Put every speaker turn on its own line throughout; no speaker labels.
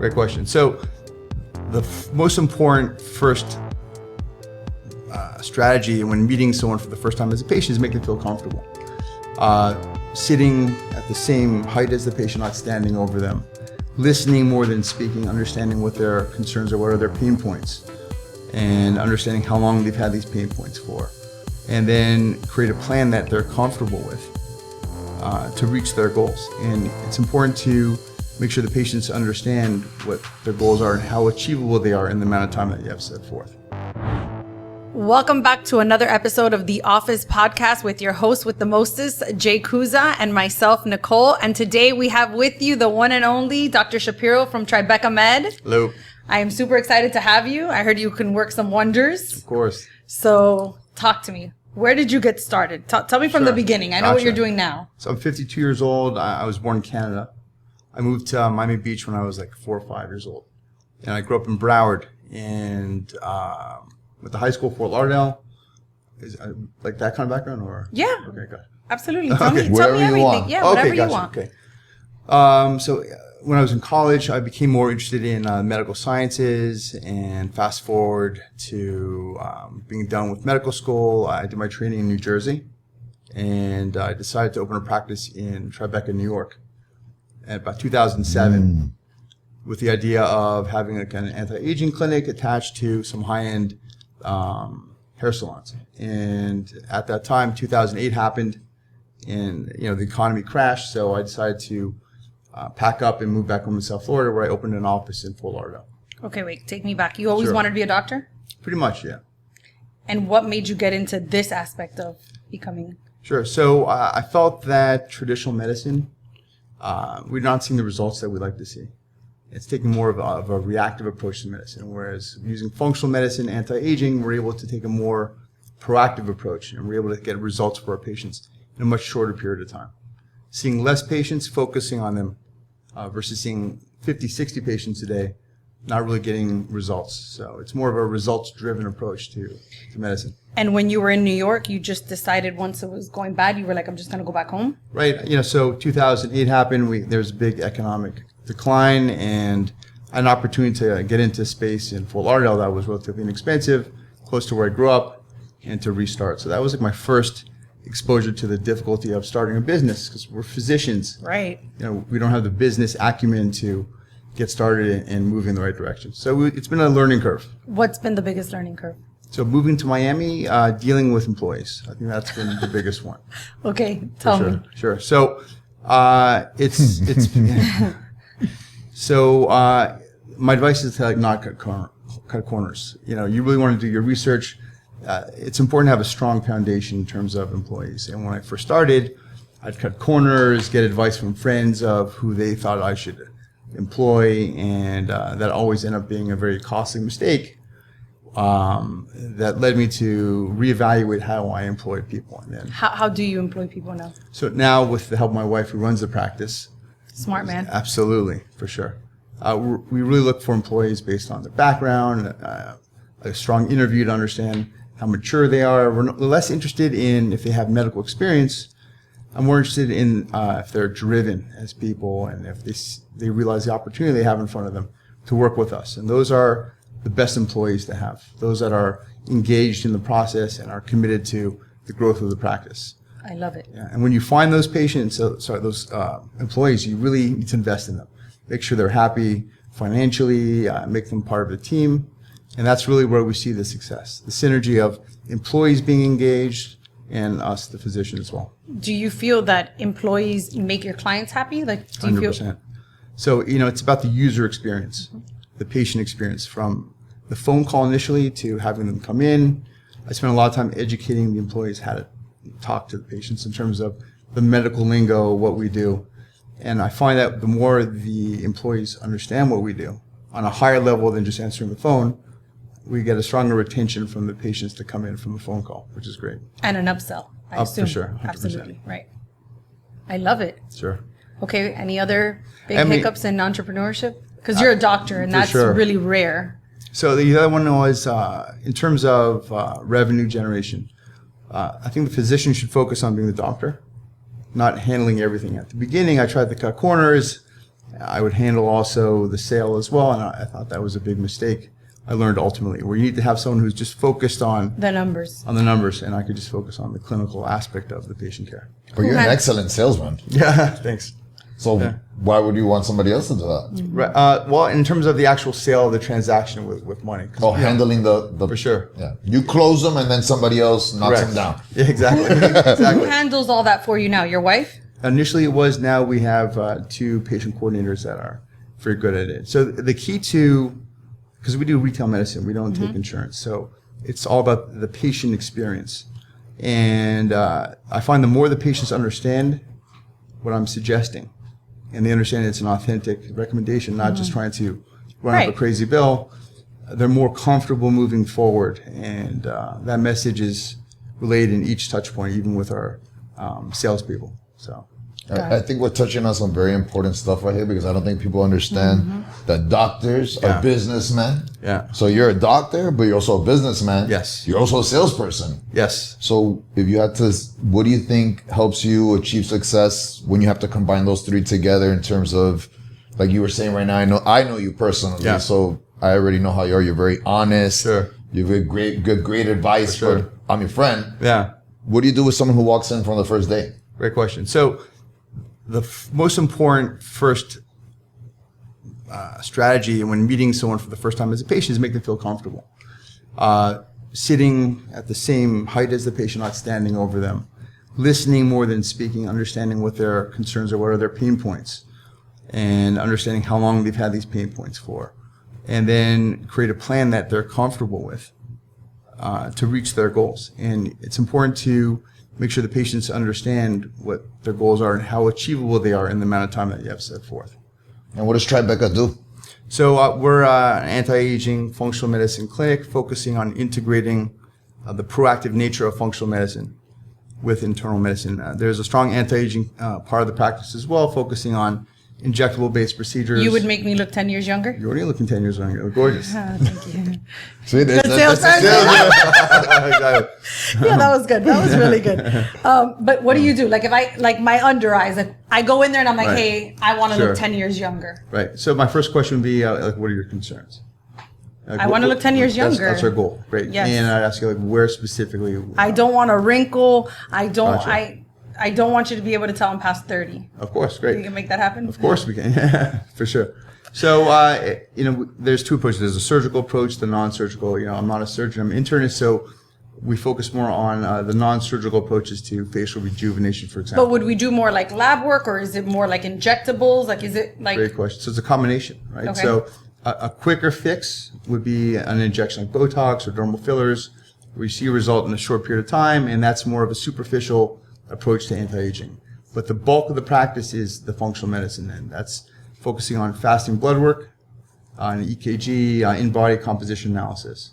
Great question. So the most important first strategy when meeting someone for the first time as a patient is make them feel comfortable. Sitting at the same height as the patient, not standing over them. Listening more than speaking, understanding what their concerns are, what are their pain points, and understanding how long they've had these pain points for. And then create a plan that they're comfortable with to reach their goals. And it's important to make sure the patients understand what their goals are and how achievable they are in the amount of time that you have set forth.
Welcome back to another episode of The Office Podcast with your host with the mostest, Jay Kuza, and myself, Nicole. And today we have with you the one and only Dr. Shapiro from Tribeca Med.
Hello.
I am super excited to have you. I heard you can work some wonders.
Of course.
So talk to me. Where did you get started? Tell me from the beginning. I know what you're doing now.
So I'm 52 years old. I was born in Canada. I moved to Miami Beach when I was like 4 or 5 years old. And I grew up in Broward and went to high school, Fort Lauderdale. Is like that kind of background or?
Yeah.
Okay, good.
Absolutely. Tell me everything.
Want.
Yeah, whatever you want.
Okay. So when I was in college, I became more interested in medical sciences, and fast forward to being done with medical school, I did my training in New Jersey, and I decided to open a practice in Tribeca, New York, at about 2007, with the idea of having like an anti-aging clinic attached to some high-end hair salons. And at that time, 2008 happened, and the economy crashed, so I decided to pack up and move back home to South Florida, where I opened an office in Fort Lauderdale.
Okay, wait, take me back. You always wanted to be a doctor?
Pretty much, yeah.
And what made you get into this aspect of becoming?
Sure. So I felt that traditional medicine, we're not seeing the results that we'd like to see. It's taking more of a reactive approach to medicine, whereas using functional medicine, anti-aging, we're able to take a more proactive approach, and we're able to get results for our patients in a much shorter period of time. Seeing less patients, focusing on them, versus seeing 50, 60 patients a day, not really getting results. So it's more of a results-driven approach to medicine.
And when you were in New York, you just decided once it was going bad, you were like, I'm just going to go back home?
Right. So 2008 happened. There was a big economic decline, and an opportunity to get into space in Fort Lauderdale that was relatively inexpensive, close to where I grew up, and to restart. So that was like my first exposure to the difficulty of starting a business, because we're physicians.
Right.
We don't have the business acumen to get started and move in the right direction. So it's been a learning curve.
What's been the biggest learning curve?
So moving to Miami, dealing with employees. I think that's been the biggest one.
Okay, tell me.
Sure. So it's so my advice is to not cut corners. You really want to do your research. It's important to have a strong foundation in terms of employees. And when I first started, I'd cut corners, get advice from friends of who they thought I should employ, and that always ended up being a very costly mistake that led me to reevaluate how I employed people. And then,
how do you employ people now?
So now, with the help of my wife who runs the practice.
Smart man.
Absolutely, for sure. We really look for employees based on their background, a strong interview to understand how mature they are. We're less interested in if they have medical experience. I'm more interested in if they're driven as people, and if they realize the opportunity they have in front of them to work with us. And those are the best employees to have, those that are engaged in the process and are committed to the growth of the practice.
I love it.
Yeah. And when you find those those employees, you really need to invest in them. Make sure they're happy financially, make them part of the team. And that's really where we see the success, the synergy of employees being engaged and us, the physician, as well.
Do you feel that employees make your clients happy? Like, do you
100%.
feel?
So, it's about the user experience, the patient experience, from the phone call initially to having them come in. I spend a lot of time educating the employees how to talk to the patients in terms of the medical lingo, what we do. And I find that the more the employees understand what we do on a higher level than just answering the phone, we get a stronger retention from the patients to come in from a phone call, which is great.
And an upsell, I assume.
For sure, 100%.
Absolutely, right. I love it.
Sure.
Okay, any other big hiccups in entrepreneurship? Because you're a doctor, and that's really rare.
So the other one was in terms of revenue generation. I think the physician should focus on being the doctor, not handling everything. At the beginning, I tried to cut corners I would handle also the sale as well, and I thought that was a big mistake. I learned ultimately where you need to have someone who's just focused on
The numbers.
and I could just focus on the clinical aspect of the patient care.
But you're an excellent salesman.
Yeah, thanks.
So why would you want somebody else to do that?
Right. Well, in terms of the actual sale of the transaction with money.
Oh, handling the
For sure.
Yeah. You close them and then somebody else knocks them down.
Yeah, exactly.
Who
exactly.
handles all that for you now? Your wife?
Initially it was. Now we have 2 patient coordinators that are very good at it. So the key to, because we do retail medicine, we don't take insurance. So it's all about the patient experience. And I find the more the patients understand what I'm suggesting, and they understand it's an authentic recommendation, not just trying to run up a crazy bill, they're more comfortable moving forward. And that message is relayed in each touch point, even with our salespeople. So
I think we're touching on some very important stuff right here because I don't think people understand that doctors are businessmen.
Yeah.
So you're a doctor, but you're also a businessman.
Yes.
You're also a salesperson.
Yes.
So if you had to, what do you think helps you achieve success when you have to combine those 3 together in terms of, like you were saying right now, I know you personally, so I already know how you are. You're very honest.
Sure.
You have great advice.
Sure.
But I'm your friend.
Yeah.
What do you do with someone who walks in from the first day?
Great question. So the most important first strategy when meeting someone for the first time as a patient is make them feel comfortable. Sitting at the same height as the patient, not standing over them. Listening more than speaking, understanding what their concerns are, what are their pain points, and understanding how long they've had these pain points for. And then create a plan that they're comfortable with to reach their goals. And it's important to make sure the patients understand what their goals are and how achievable they are in the amount of time that you have set forth.
And what does Tribeca do?
So we're an anti-aging functional medicine clinic focusing on integrating the proactive nature of functional medicine with internal medicine. There's a strong anti-aging part of the practice as well, focusing on injectable-based procedures.
You would make me look 10 years younger?
You're already looking 10 years younger. You're gorgeous.
Thank you.
See,
Good salesperson.
Exactly.
Yeah, that was good. That was really good. But what do you do? Like if my under eyes, like I go in there and I'm like,
Right.
hey, I want to
Sure.
look 10 years younger.
Right. So my first question would be, what are your concerns?
I want to look 10 years younger.
That's our goal. Great.
Yes.
And I'd ask you, where specifically?
I don't want a wrinkle.
Gotcha.
I don't want you to be able to tell I'm past 30.
Of course. Great.
You can make that happen?
Of course we can. For sure. So, there's 2 approaches. There's a surgical approach, the non-surgical. I'm not a surgeon, I'm an internist, so we focus more on the non-surgical approaches to facial rejuvenation, for example.
But would we do more like lab work or is it more like injectables? Like, is it like...
Great question. So it's a combination, right?
Okay.
So a quicker fix would be an injection like Botox or dermal fillers, where you see a result in a short period of time, and that's more of a superficial approach to anti-aging. But the bulk of the practice is the functional medicine, and that's focusing on fasting blood work, on EKG, in-body composition analysis,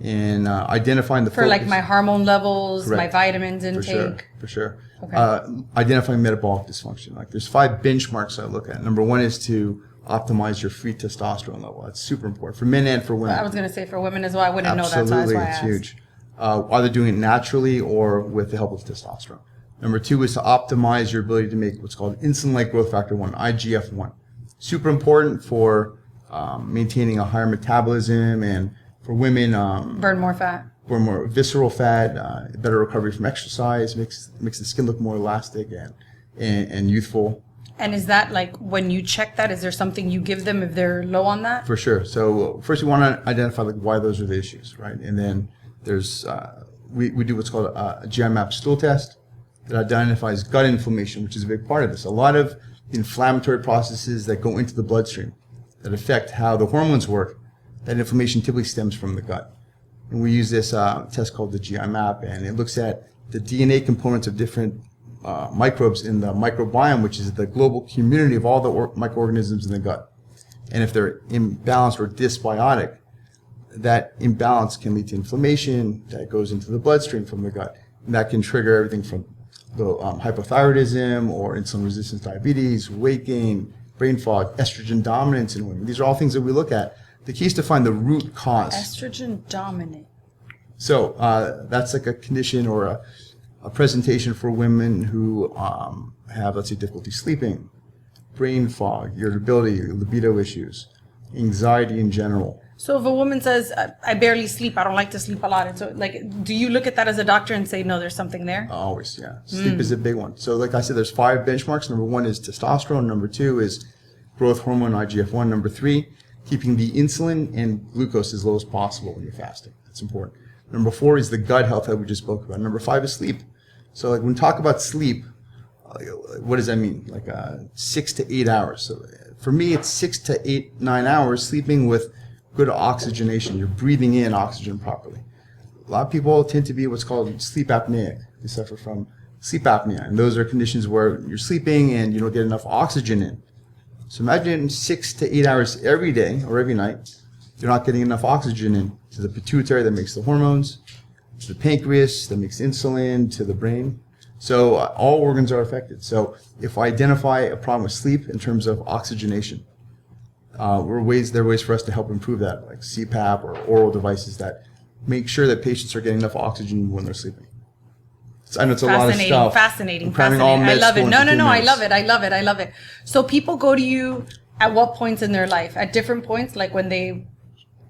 and identifying the
For
focus.
like my hormone levels,
Correct.
my vitamins
For sure,
intake.
for sure.
Okay.
Identifying metabolic dysfunction. Like there's 5 benchmarks I look at. Number 1 is to optimize your free testosterone level. That's super important for men and for women.
I was going to say for women as well. I wouldn't know that, so that's
Absolutely,
why I
it's
asked.
huge. Either doing it naturally or with the help of testosterone. Number 2 is to optimize your ability to make what's called insulin-like growth factor 1, IGF-1. Super important for maintaining a higher metabolism, and for women,
Burn more fat.
burn more visceral fat, better recovery from exercise, makes the skin look more elastic and youthful.
And is that like when you check that, is there something you give them if they're low on that?
For sure. So first we want to identify why those are the issues, right? And then there's we do what's called a GI map stool test that identifies gut inflammation, which is a big part of this. A lot of inflammatory processes that go into the bloodstream that affect how the hormones work, that inflammation typically stems from the gut. And we use this test called the GI map, and it looks at the DNA components of different microbes in the microbiome, which is the global community of all the microorganisms in the gut. And if they're imbalanced or dysbiotic, that imbalance can lead to inflammation that goes into the bloodstream from the gut. And that can trigger everything from the hypothyroidism or insulin-resistant diabetes, weight gain, brain fog, estrogen dominance in women. These are all things that we look at. The key is to find the root cause.
Estrogen dominant.
So that's like a condition or a presentation for women who have, let's say, difficulty sleeping, brain fog, irritability, libido issues, anxiety in general.
So if a woman says, I barely sleep, I don't like to sleep a lot. And so like, do you look at that as a doctor and say, no, there's something there?
Always, yeah. Sleep is a big one. So like I said, there's 5 benchmarks. Number 1 is testosterone. Number 2 is growth hormone, IGF-1. Number 3, keeping the insulin and glucose as low as possible when you're fasting. That's important. Number 4 is the gut health that we just spoke about. Number 5 is sleep. So like when we talk about sleep, what does that mean? Like 6 to 8 hours. So for me, it's 6 to 8, 9 hours sleeping with good oxygenation. You're breathing in oxygen properly. A lot of people tend to be what's called sleep apneic. They suffer from sleep apnea. And those are conditions where you're sleeping and you don't get enough oxygen in. So imagine 6 to 8 hours every day or every night, you're not getting enough oxygen in to the pituitary that makes the hormones, to the pancreas that makes insulin, to the brain. So all organs are affected. So if I identify a problem with sleep in terms of oxygenation, there are ways for us to help improve that, like CPAP or oral devices that make sure that patients are getting enough oxygen when they're sleeping. I know it's a lot of stuff.
Fascinating. I love it. No, I love it. So people go to you at what points in their life? At different points, like when they...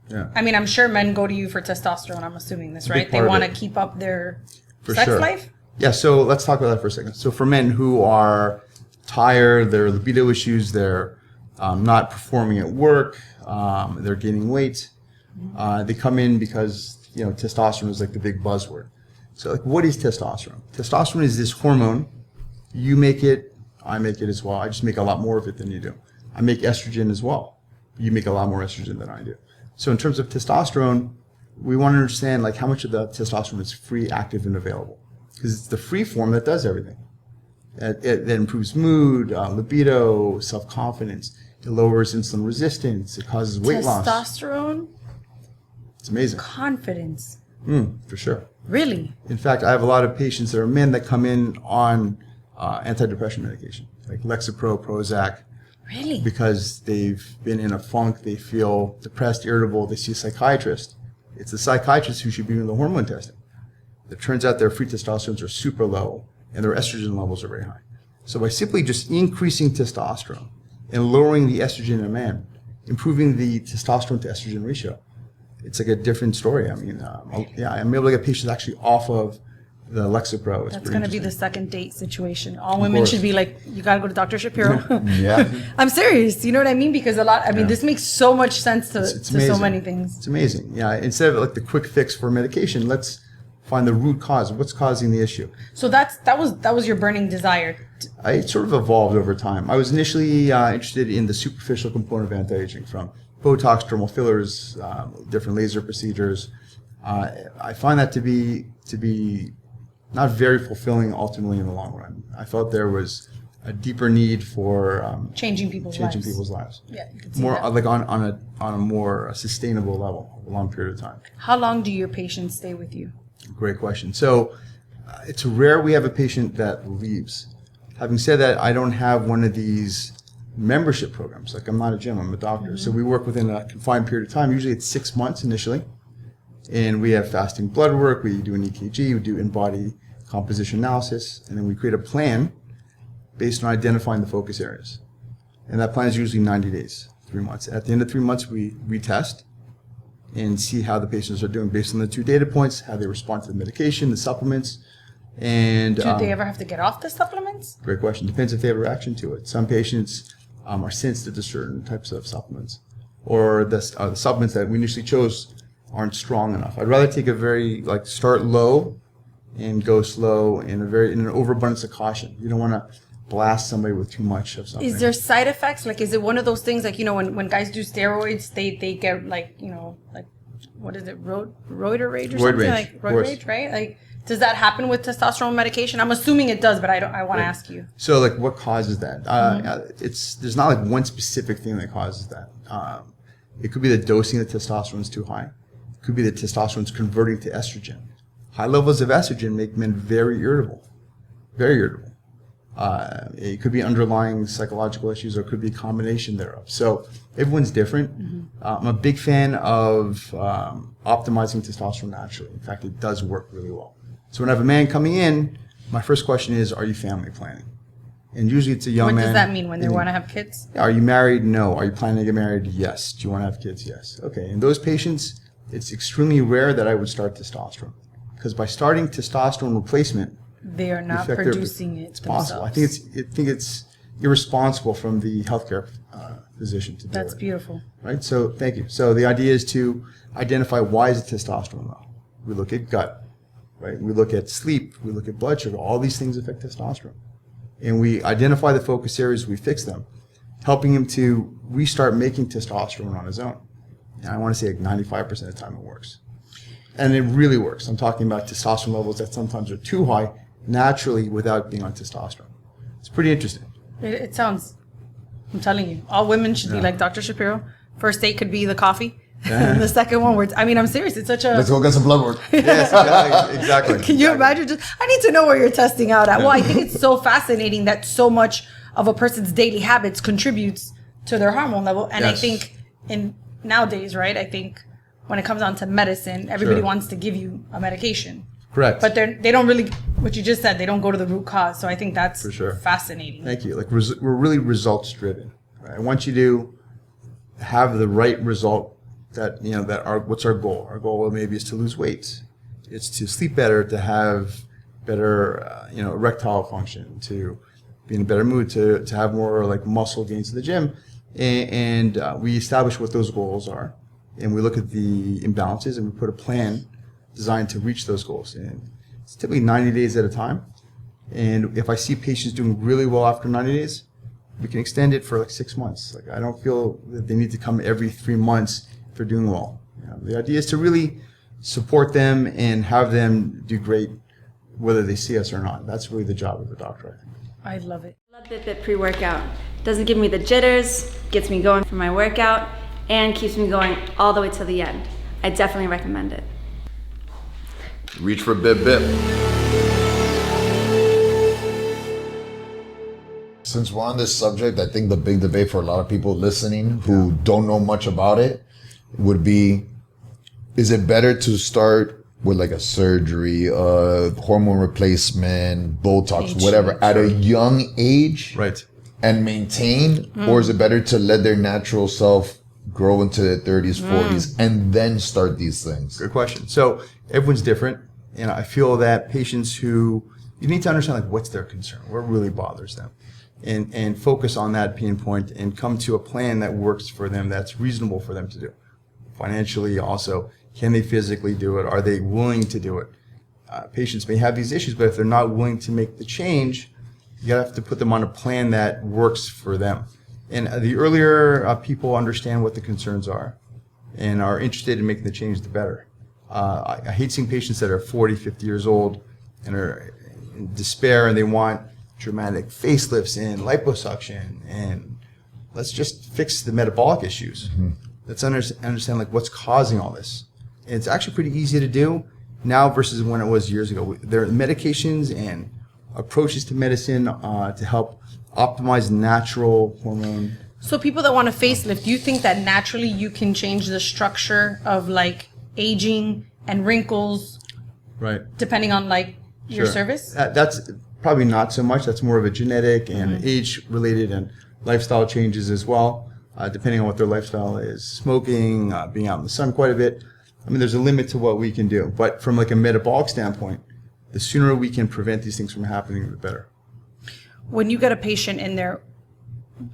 Yeah.
I mean, I'm sure men go to you for testosterone. I'm assuming this, right? They want to keep up their sex life?
Yeah, so let's talk about that for a second. So for men who are tired, their libido issues, they're not performing at work, they're gaining weight, they come in because, testosterone is like the big buzzword. So like, what is testosterone? Testosterone is this hormone. You make it, I make it as well. I just make a lot more of it than you do. I make estrogen as well. You make a lot more estrogen than I do. So in terms of testosterone, we want to understand like how much of the testosterone is free, active, and available. Because it's the free form that does everything. It improves mood, libido, self-confidence. It lowers insulin resistance. It causes weight loss.
Testosterone?
It's amazing.
Confidence.
For sure.
Really?
In fact, I have a lot of patients that are men that come in on antidepressant medication, like Lexapro, Prozac.
Really?
Because they've been in a funk, they feel depressed, irritable, they see a psychiatrist. It's the psychiatrist who should be doing the hormone testing. It turns out their free testosterone are super low and their estrogen levels are very high. So by simply just increasing testosterone and lowering the estrogen in a man, improving the testosterone to estrogen ratio, it's like a different story. I mean, I'm able to get patients actually off of the Lexapro.
That's going to be the second date situation. All women should be like, you got to go to Dr. Shapiro.
Yeah.
I'm serious. You know what I mean? Because this makes so much sense to so many things.
It's amazing. Yeah. Instead of like the quick fix for medication, let's find the root cause. What's causing the issue?
So that was your burning desire.
It sort of evolved over time. I was initially interested in the superficial component of anti-aging, from Botox, dermal fillers, different laser procedures. I find that to be not very fulfilling ultimately in the long run. I felt there was a deeper need for
changing people's
lives.
Yeah, you can see
more
that.
like on a more sustainable level, over a long period of time.
How long do your patients stay with you?
Great question. So it's rare we have a patient that leaves. Having said that, I don't have one of these membership programs. Like, I'm not a gym, I'm a doctor. So we work within a confined period of time. Usually it's 6 months initially. And we have fasting blood work, we do an EKG, we do in-body composition analysis, and then we create a plan based on identifying the focus areas. And that plan is usually 90 days, 3 months. At the end of 3 months, we retest and see how the patients are doing based on the 2 data points, how they respond to the medication, the supplements. And
do they ever have to get off the supplements?
Great question. Depends if they have a reaction to it. Some patients are sensitive to certain types of supplements, or the supplements that we initially chose aren't strong enough. I'd rather take start low and go slow in an overabundance of caution. You don't want to blast somebody with too much of something.
Is there side effects? Like, is it one of those things, like, when guys do steroids, they get what is it, roider rage or
Roid
something?
rage,
Like roid rage, right? Like, does that happen with testosterone medication? I'm assuming it does, but I want to ask you.
So, like, what causes that? There's not like one specific thing that causes that. It could be the dosing of testosterone is too high. It could be that testosterone is converting to estrogen. High levels of estrogen make men very irritable. Very irritable. It could be underlying psychological issues, or it could be a combination thereof. So everyone's different. I'm a big fan of optimizing testosterone naturally. In fact, it does work really well. So when I have a man coming in, my first question is, are you family planning? And usually it's a young
What
man.
does that mean when they want to have kids?
Are you married? No. Are you planning to get married? Yes. Do you want to have kids? Yes. Okay. In those patients, it's extremely rare that I would start testosterone. Because by starting testosterone replacement,
They are not producing it
it's
themselves.
possible. I think it's irresponsible from the healthcare physician to do
That's
it.
beautiful.
Right? So thank you. So the idea is to identify why is it testosterone low. We look at gut, right? We look at sleep. We look at blood sugar. All these things affect testosterone. And we identify the focus areas, we fix them, helping him to restart making testosterone on his own. And I want to say like 95% of the time it works. And it really works. I'm talking about testosterone levels that sometimes are too high naturally without being on testosterone. It's pretty interesting.
It sounds, I'm telling you, all women should be like Dr. Shapiro. First date could be the coffee. And the second one, I'm serious. It's such a...
Let's go get some blood work.
Yes, exactly.
Can you imagine? I need to know where you're testing out at. Well, I think it's so fascinating that so much of a person's daily habits contributes to their hormone level. And I think nowadays, right, I think when it comes down to medicine, everybody wants to give you a medication.
Correct.
But they don't really, what you just said, they don't go to the root cause. So I think that's
For sure.
fascinating.
Thank you. Like we're really results driven. Right? I want you to have the right result. What's our goal? Our goal maybe is to lose weight. It's to sleep better, to have better, erectile function, to be in a better mood, to have more like muscle gains in the gym. And we establish what those goals are. And we look at the imbalances and we put a plan designed to reach those goals. And it's typically 90 days at a time. And if I see patients doing really well after 90 days, we can extend it for like 6 months. Like I don't feel that they need to come every 3 months if they're doing well. The idea is to really support them and have them do great whether they see us or not. That's really the job of a doctor, I think.
I love it.
Love Fitbit pre-workout. Doesn't give me the jitters, gets me going for my workout, and keeps me going all the way to the end. I definitely recommend it.
Reach for bip bip. Since we're on this subject, I think the big debate for a lot of people listening who don't know much about it would be, is it better to start with like a surgery, hormone replacement, Botox, whatever, at a young age?
Right.
And maintain? Or is it better to let their natural self grow into their 30s, 40s, and then start these things?
Good question. So everyone's different. And I feel that patients you need to understand like what's their concern, what really bothers them. And focus on that pain point and come to a plan that works for them, that's reasonable for them to do. Financially also, can they physically do it? Are they willing to do it? Patients may have these issues, but if they're not willing to make the change, you have to put them on a plan that works for them. And the earlier people understand what the concerns are and are interested in making the change, the better. I hate seeing patients that are 40, 50 years old and are in despair and they want dramatic facelifts and liposuction and let's just fix the metabolic issues. Let's understand like what's causing all this. And it's actually pretty easy to do now versus when it was years ago. There are medications and approaches to medicine to help optimize natural hormone.
So people that want to facelift, do you think that naturally you can change the structure of like aging and wrinkles,
Right.
depending on like your
Sure.
service?
That's probably not so much. That's more of a genetic and age related and lifestyle changes as well, depending on what their lifestyle is. Smoking, being out in the sun quite a bit. I mean, there's a limit to what we can do. But from like a metabolic standpoint, the sooner we can prevent these things from happening, the better.
When you get a patient in there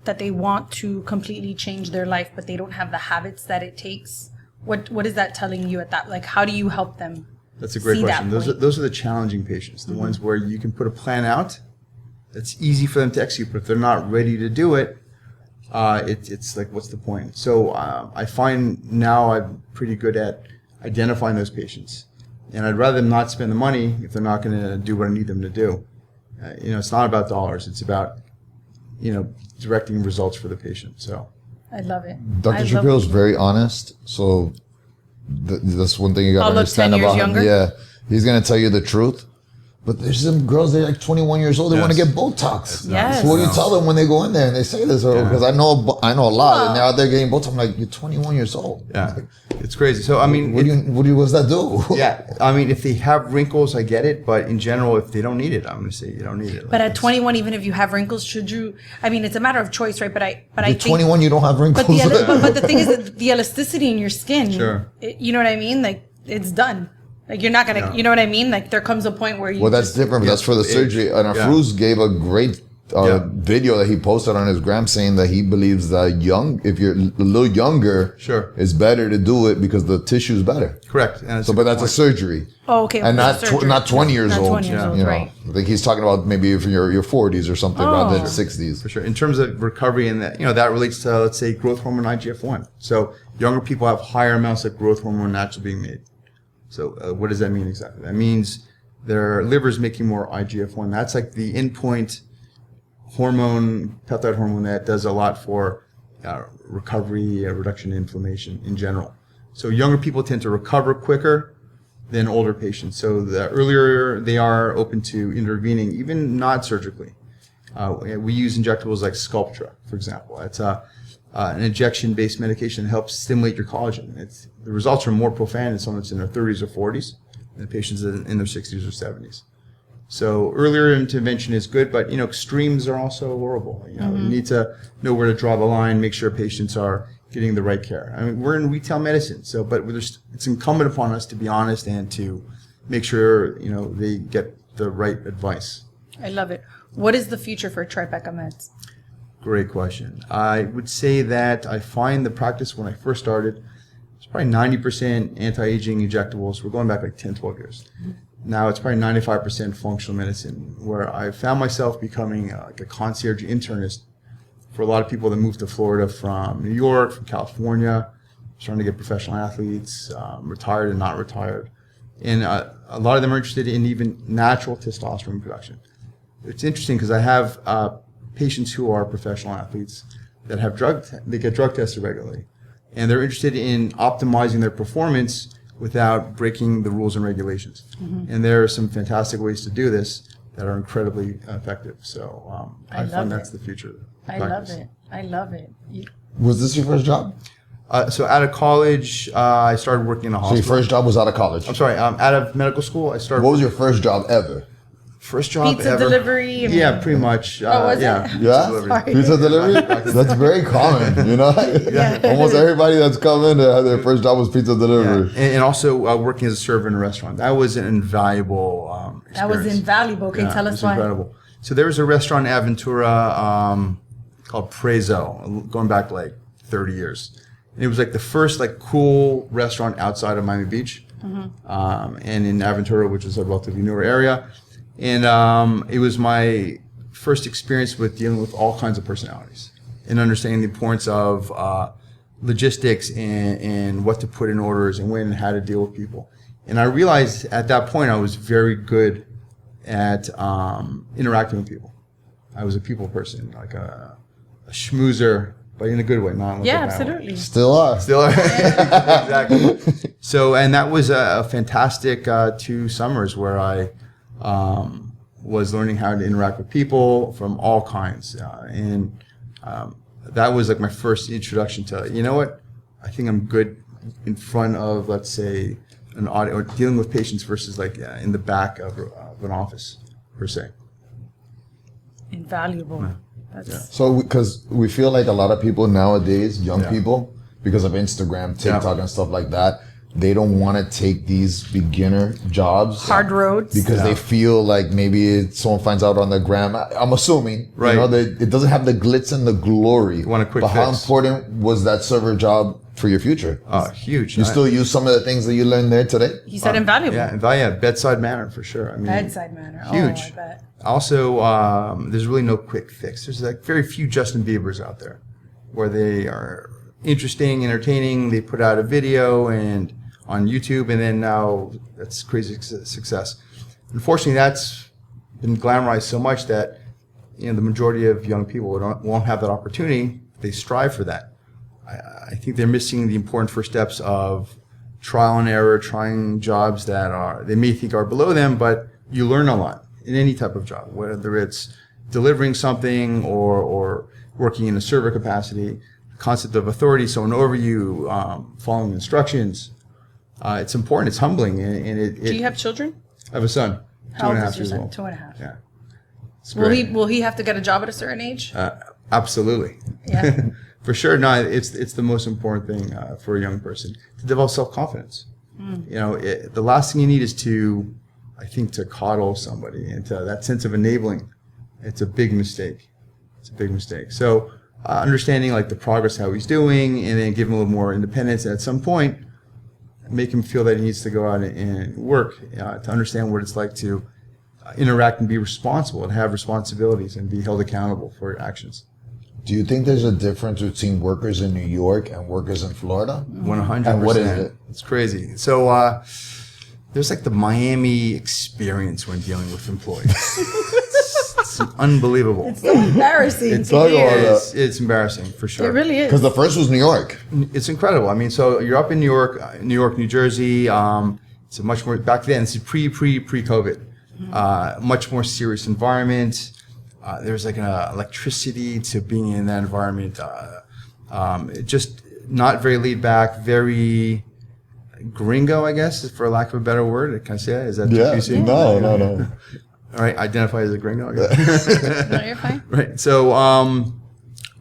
that they want to completely change their life, but they don't have the habits that it takes, what is that telling you at that? Like, how do you help them?
That's a great
See that
question.
point.
Those are the challenging patients, the ones where you can put a plan out that's easy for them to execute, but if they're not ready to do it, it's like, what's the point? So I find now I'm pretty good at identifying those patients. And I'd rather them not spend the money if they're not going to do what I need them to do. It's not about dollars. It's about, directing results for the patient. So
I love it.
Dr. Shapiro is very honest. So that's one thing you got to
I'll look
understand
10 years
about him.
younger?
Yeah. He's going to tell you the truth. But there's some girls, they're like 21 years old, they want to get Botox.
Yes.
So what do you tell them when they go in there and they say this? Because I know a lot, and they're out there getting Botox. I'm like, you're 21 years old.
Yeah, it's crazy. So I mean,
what does that do?
Yeah, I mean, if they have wrinkles, I get it, but in general, if they don't need it, I'm going to say you don't need it.
But at 21, even if you have wrinkles, should you? I mean, it's a matter of choice, right? But I think
21, you don't have wrinkles.
but the thing is that the elasticity in your skin.
Sure.
You know what I mean? Like it's done. Like you're not gonna. You know what I mean? Like there comes a point where you.
Well, that's different. But that's for the surgery. And Afruz gave a great video that he posted on his gram saying that he believes that if you're a little younger, is better to do it because the tissue is better.
Correct.
But that's a surgery.
Oh, okay.
And not 20 years old.
20 years old, right?
I think he's talking about maybe if you're your 40s or something rather than 60s.
For sure. In terms of recovery, and that that relates to, let's say, growth hormone IGF-1. So younger people have higher amounts of growth hormone naturally being made. So what does that mean exactly? That means their liver is making more IGF-1. That's like the endpoint hormone, peptide hormone that does a lot for recovery, reduction in inflammation in general. So younger people tend to recover quicker than older patients. So the earlier they are open to intervening, even not surgically. We use injectables like Sculptra, for example. It's an injection-based medication that helps stimulate your collagen. The results are more profound in someone that's in their 30s or 40s than patients in their 60s or 70s. So earlier intervention is good, but extremes are also horrible. You need to know where to draw the line, make sure patients are getting the right care. I mean, we're in retail medicine, but it's incumbent upon us to be honest and to make sure they get the right advice.
I love it. What is the future for Tribeca Meds?
Great question. I would say that I find the practice when I first started, it's probably 90% anti-aging injectables. We're going back like 10, 12 years. Now it's probably 95% functional medicine, where I found myself becoming like a concierge internist for a lot of people that moved to Florida from New York, from California, trying to get professional athletes, retired and not retired. And a lot of them are interested in even natural testosterone production. It's interesting because I have patients who are professional athletes that have they get drug tested regularly, and they're interested in optimizing their performance without breaking the rules and regulations. And there are some fantastic ways to do this that are incredibly effective. So I find that's the future.
I love it. I love it.
Was this your first job?
So out of college, I started working in a hospital.
So your first job was out of college?
I'm sorry, out of medical school, I started.
What was your first job ever?
First job
Pizza
ever.
delivery?
Yeah, pretty much.
was it?
Yeah.
Yeah? Pizza delivery? That's very common, Almost everybody that's come in, their first job was pizza delivery.
Yeah. And also working as a server in a restaurant. That was an invaluable experience.
That was invaluable. Okay, tell us why.
Incredible. So there was a restaurant in Aventura called Prezo, going back like 30 years. And it was like the first like cool restaurant outside of Miami Beach, and in Aventura, which is a relatively newer area. And it was my first experience with dealing with all kinds of personalities and understanding the importance of logistics and what to put in orders and when and how to deal with people. And I realized at that point I was very good at interacting with people. I was a people person, like a schmoozer, but in a good way, not like a bad
absolutely.
way.
Still are.
Exactly. So, and that was a fantastic 2 summers where I was learning how to interact with people from all kinds. And that was like my first introduction to, I think I'm good in front of, let's say, an audience or dealing with patients versus like in the back of an office, per se.
Invaluable.
So, because we feel like a lot of people nowadays, young people, because of Instagram, TikTok, and stuff like that, they don't want to take these beginner jobs.
Hard roads.
Because they feel like maybe someone finds out on the gram. I'm assuming,
right?
It doesn't have the glitz and the glory.
You want a quick
But
fix.
how important was that server job for your future?
Huge.
You still use some of the things that you learned there today?
He said invaluable.
Yeah, bedside manner for sure. I mean,
Bedside manner.
Huge.
Oh, I bet.
Also, there's really no quick fix. There's like very few Justin Biebers out there where they are interesting, entertaining. They put out a video and on YouTube, and then now that's crazy success. Unfortunately, that's been glamorized so much that the majority of young people won't have that opportunity. They strive for that. I think they're missing the important first steps of trial and error, trying jobs that they may think are below them, but you learn a lot in any type of job, whether it's delivering something or working in a server capacity. The concept of authority, someone over you, following instructions. It's important. It's humbling. And
Do you have children?
I have a son.
How old is your
years
son?
old.
2.5.
Yeah. It's
Will
great.
he have to get a job at a certain age?
Absolutely.
Yeah.
For sure. No, it's the most important thing for a young person to develop self-confidence. You know, the last thing you need is to coddle somebody into that sense of enabling. It's a big mistake. So understanding like the progress, how he's doing, and then give him a little more independence. And at some point, make him feel that he needs to go out and work to understand what it's like to interact and be responsible and have responsibilities and be held accountable for your actions.
Do you think there's a difference between workers in New York and workers in Florida?
100%.
And what is it?
It's crazy. So there's like the Miami experience when dealing with employees. it's unbelievable.
It's so embarrassing.
Talk about that.
It's embarrassing for sure.
It really is.
Because the first was New York.
It's incredible. I mean, so you're up in New York, New Jersey. It's a much more, back then, it's pre-COVID. Much more serious environment. There's like an electricity to being in that environment. Just not very laid back, very gringo, I guess, for lack of a better word. Can I say that? Is that too PC?
No.
All right, identify as a gringo. I guess.
No, you're fine.
Right. So,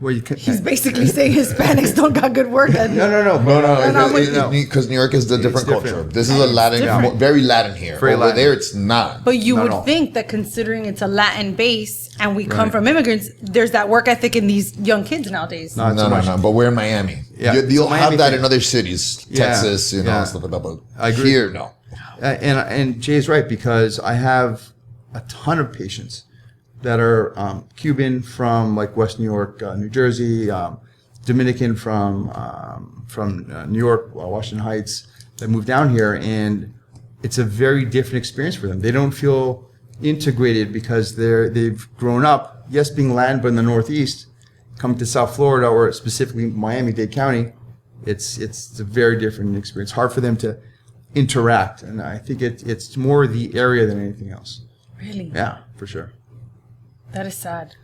where you can.
He's basically saying Hispanics don't got good work ethic.
No.
Because New York is a different culture.
different.
This is a Latin,
different.
very Latin here.
Very
Over
Latin.
there, it's not.
But you
Not
would
at all.
think that considering it's a Latin base and we come
Right.
from immigrants, there's that work ethic in these young kids nowadays.
Not so much.
No. But we're in Miami.
Yeah.
You'll
So Miami
have that
thing.
in other cities,
Yeah.
Texas,
Yeah.
stuff like that. But
I agree.
here, no.
And Jay's right, because I have a ton of patients that are Cuban from like West New York, New Jersey, Dominican from New York, Washington Heights, that moved down here, and it's a very different experience for them. They don't feel integrated because they've grown up, yes, being Latin, but in the Northeast, come to South Florida or specifically Miami-Dade County, it's a very different experience. Hard for them to interact, and I think it's more the area than anything else.
Really?
Yeah, for sure.
That is sad.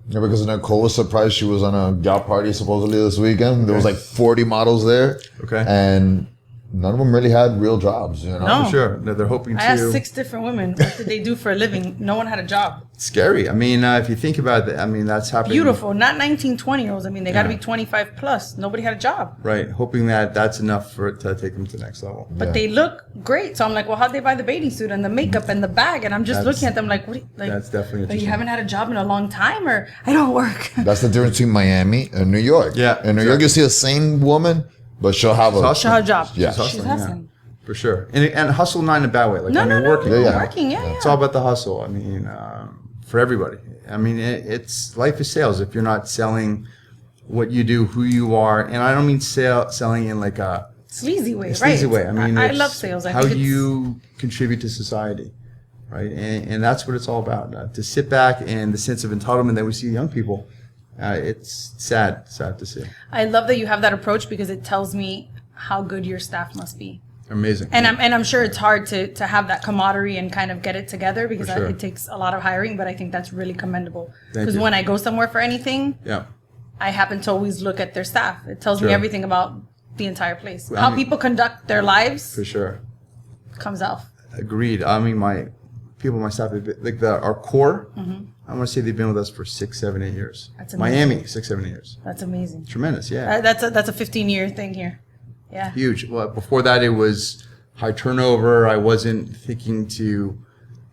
Yeah, because Nicole was surprised she was on a yacht party supposedly this weekend. There was like 40 models there.
Okay.
And none of them really had real jobs,
No.
For sure. They're hoping
I
to.
asked 6 different women what did they do for a living. No one had a job.
Scary. I mean, if you think about it, I mean, that's happening.
Beautiful. Not 19, 20-year-olds. I mean, they got to
Yeah.
be 25 plus. Nobody had a job.
Right. Hoping that that's enough for it to take them to the next level.
But they look great. So I'm like, well, how'd they buy the bathing suit and the makeup and the bag? And I'm just
That's-
looking at them like, what? Like,
that's definitely
But you
interesting.
haven't had a job in a long time, or I don't work.
that's the difference between Miami and New York.
Yeah,
In New York, you see the same woman, but she'll have a...
hustling.
She'll have a job.
Yeah.
She's
Hustling,
hustling.
For sure. And hustle not in a bad way. Like,
No,
I mean,
no.
working.
Yeah.
Working, yeah.
It's all about the hustle. I mean, for everybody. I mean, it's life is sales. If you're not selling what you do, who you are, and I don't mean selling in like a
Sleazy way, right?
sleazy way. I mean,
I
it's
love sales. I
how
think it's,
you contribute to society, right? And that's what it's all about. To sit back and the sense of entitlement that we see in young people, it's sad to see.
I love that you have that approach because it tells me how good your staff must be.
Amazing.
And I'm sure it's hard to have that camaraderie and kind of get it together because
For sure.
it takes a lot of hiring, but I think that's really commendable.
Thank
Because
you.
when I go somewhere for anything,
Yeah.
I happen to always look at their staff. It tells me
Sure.
everything about the entire place.
I
How
mean-
people conduct their lives
For sure.
comes out.
Agreed. I mean, my staff, like our core, I want to say they've been with us for 6, 7, 8 years.
That's amazing.
Miami, 6, 7, 8 years.
That's amazing.
Tremendous, yeah.
That's a 15-year thing here. Yeah.
Huge. Well, before that, it was high turnover. I wasn't thinking to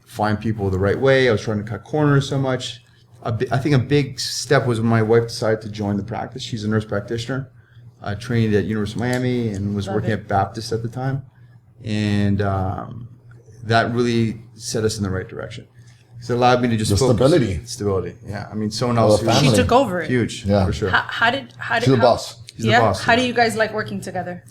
find people the right way. I was trying to cut corners so much. I think a big step was when my wife decided to join the practice. She's a nurse practitioner, trained at University of Miami and was
Love
working
it.
at Baptist at the time. And that really set us in the right direction. So it allowed me to just
The
focus.
stability.
Stability, yeah. I mean, someone
Well,
else
the
who's
She
family.
took over it.
huge,
Yeah.
for sure.
How did
She's the boss.
She's the
yeah.
boss,
How
yeah.
do you guys like working together?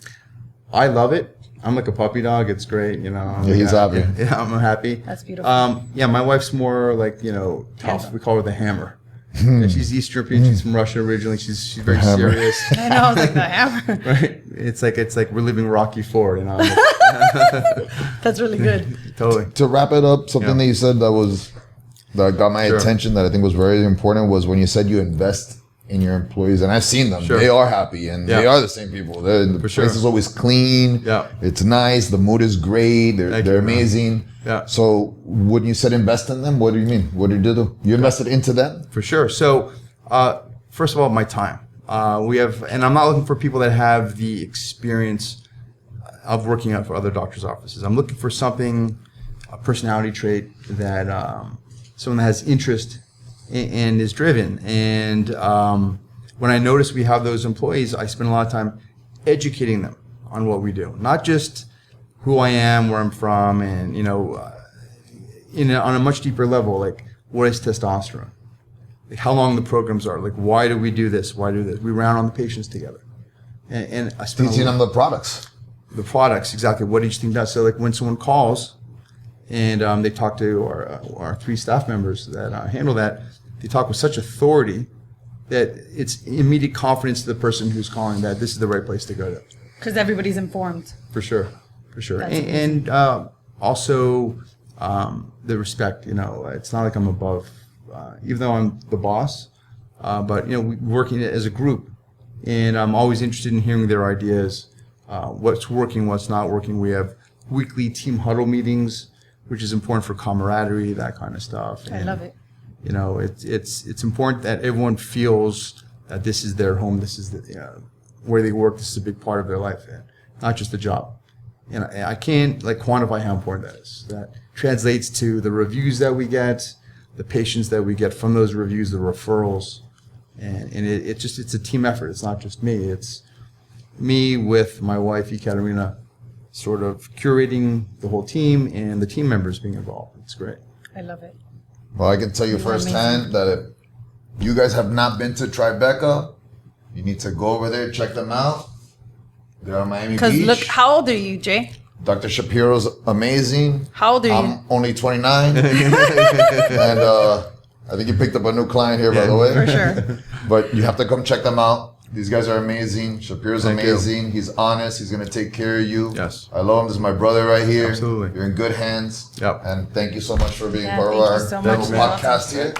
I love it. I'm like a puppy dog. It's great, you know.
Yeah, he's happy.
Yeah, I'm happy.
That's beautiful.
Yeah, my wife's more like, tough.
Hands-on.
We call her the hammer. Yeah, she's East European. She's from Russia originally. She's very
Hammer.
serious.
I know, I was like the hammer.
Right? It's like we're living Rocky IV, you know.
That's really good.
Totally.
To wrap it up, something that you said that got my
Sure.
attention that I think was very important was when you said you invest in your employees, and I've seen them.
Sure.
They are happy, and
Yeah.
they are the same people. The place
sure.
is always clean.
Yeah.
It's nice. The mood is great. They're
Thank you, man.
amazing.
Yeah.
So when you said invest in them, what do you mean? What did you do? You invested into them?
For sure. So, first of all, my time. We have, and I'm not looking for people that have the experience of working out for other doctors' offices. I'm looking for something, a personality trait that someone that has interest and is driven. And when I notice we have those employees, I spend a lot of time educating them on what we do, not just who I am, where I'm from, and on a much deeper level, like what is testosterone, like how long the programs are, like why do we do this, why do this. We round on the patients together, and I spend
Teaching them the products.
the products, exactly what each thing does. So like when someone calls and they talk to our 3 staff members that handle that, they talk with such authority that it's immediate confidence to the person who's calling that this is the right place to go to.
Because everybody's informed.
For sure.
That's
And also the respect, it's not like I'm above, even though I'm the boss, but, we working as a group, and I'm always interested in hearing their ideas, what's working, what's not working. We have weekly team huddle meetings, which is important for camaraderie, that kind of stuff.
I love it.
It's important that everyone feels that this is their home, this is where they work, this is a big part of their life, not just a job. I can't quantify how important that is. That translates to the reviews that we get, the patients that we get from those reviews, the referrals, and it's a team effort. It's not just me. It's me with my wife, Ekaterina, sort of curating the whole team and the team members being involved. It's great.
I love it.
Well, I can tell you firsthand that if you guys have not been to Tribeca, you need to go over there, check them out. They're on Miami Beach.
Because look, how old are you, Jay?
Dr. Shapiro's amazing.
How old are you?
I'm only 29. And I think you picked up a new client here, by the way.
For sure.
But you have to come check them out. These guys are amazing. Shapiro's
Thank you.
amazing. He's honest. He's going to take care of you.
Yes.
I love him. This is my brother right here.
Absolutely.
You're in good hands.
Yep.
And thank you so much for being
Yeah,
part of
thank you
our
so
little
much.
podcast here.